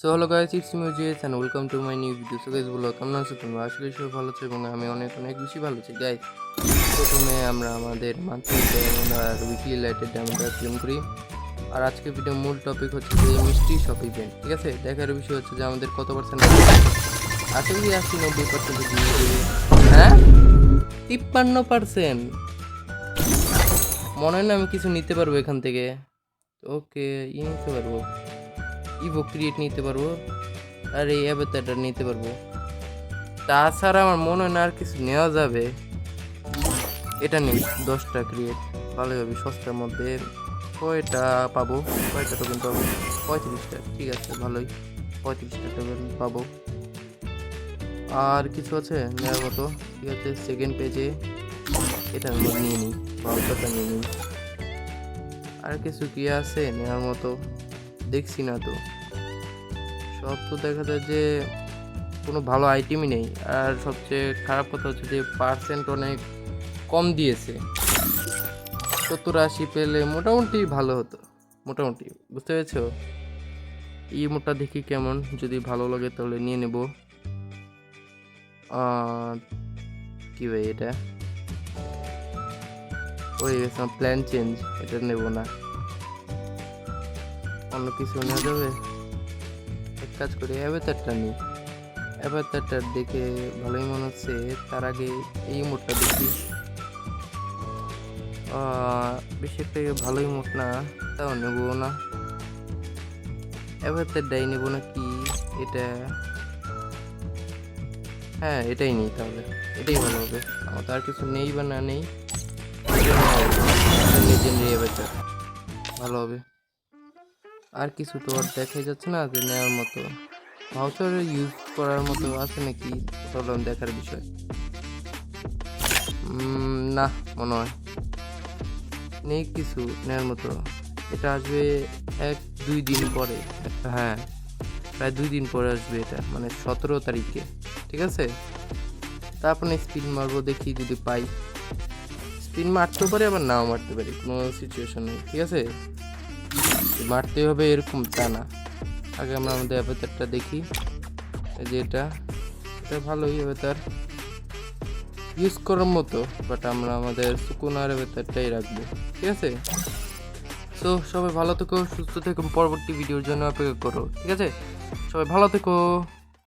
So hello guys, it's me GS and welcome to my new video. So guys, বলো কেমন আছো তোমরা? আশা করি সবাই ভালো আছো এবং আমি অনেক অনেক বেশি ভালো আছি। গাইস, প্রথমে আমরা আমাদের মান্থলি ডায়মন্ড আর উইকলি লাইটের ডায়মন্ডটা ক্লেম করি। আর আজকে ভিডিও মূল টপিক হচ্ছে যে মিষ্টি শপ ইভেন্ট। ঠিক আছে, দেখার বিষয় হচ্ছে যে আমাদের কত পার্সেন্ট আশা করি 80-90% দিয়ে দেবে। হ্যাঁ, 53%। মনে হয় না আমি কিছু নিতে পারবো এখান থেকে। ওকে, নিতে পারবো, ইভো ক্রিয়েট নিতে পারবো, আর এই অ্যাভাতারটা নিতে পারবো। তাছাড়া আমার মনে হয় না আর কিছু নেওয়া যাবে। এটা নেই, 10টা ক্রিয়েট ভালোই হবে, সস্তার মধ্যে। কয়টা পাবো? কয়টা টোকেন পাবো? 35টা। ঠিক আছে, ভালোই, 35টা টোকেন পাবো। আর কিছু আছে নেওয়ার মতো? ঠিক আছে, সেকেন্ড পেজে এটা আমি নিয়ে নিই, ভাউচারটা নিয়ে নিই। আর কিছু কি আছে নেওয়ার মতো? দেখছি না তো, সব তো দেখা যায় যে কোনো ভালো আইটেমই নেই। আর সবচেয়ে খারাপ কথা হচ্ছে যে পার্সেন্ট অনেক কম দিয়েছে। 70-80 পেলে মোটামুটি ভালো হতো, মোটামুটি, বুঝতে পেরেছো? এই মোটা দেখি কেমন, যদি ভালো লাগে তাহলে নিয়ে নেব। কি ভাই এটা? ওই প্ল্যান চেঞ্জ, এটা নেব না, অন্য কিছু নেওয়া যাবে। এক কাজ করি, অ্যাভাতারটা নিই। অ্যাভাতারটা দেখে ভালোই মনে হচ্ছে। তার আগে এই মোটটা দেখি। বেশি একটা ভালোই মোট না, তাও নেবো না। অ্যাভাতারটাই নেবো নাকি এটা? হ্যাঁ, এটাই নেই তাহলে, এটাই ভালো হবে। আমার তো আর কিছু নেই বা না নেই, লেজেন্ডারি অ্যাভাতার ভালো হবে। আর কিছু তো আর দেখাই যাচ্ছে না যে নেওয়ার মতো। ভাউচার ইউজ করার মতো আছে নাকি প্রবলেম দেখার বিষয়। না, মনে হয় নেই কিছু নেওয়ার মতো। এটা আসবে 1-2 দিন পরে। হ্যাঁ, প্রায় 2 দিন পরে আসবে এটা, মানে 17 তারিখে। ঠিক আছে, তারপরে স্পিন মারবো, দেখি যদি পাই। স্পিন মারতেও পারি, আবার নাও মারতে পারি, কোনো সিচুয়েশন নেই। ঠিক আছে, মারতেই হবে এরকম তা না। আগে আমরা আমাদের অ্যাভাতারটা দেখি। এই যে এটা ভালোই অ্যাভাতার, ইউজ করার মতো, বাট আমরা আমাদের সুকুনার অ্যাভাতারটাই রাখবো। ঠিক আছে, সো সবাই ভালো থেকো, সুস্থ থেকো, পরবর্তী ভিডিওর জন্য অপেক্ষা করো। ঠিক আছে, সবাই ভালো থেকো।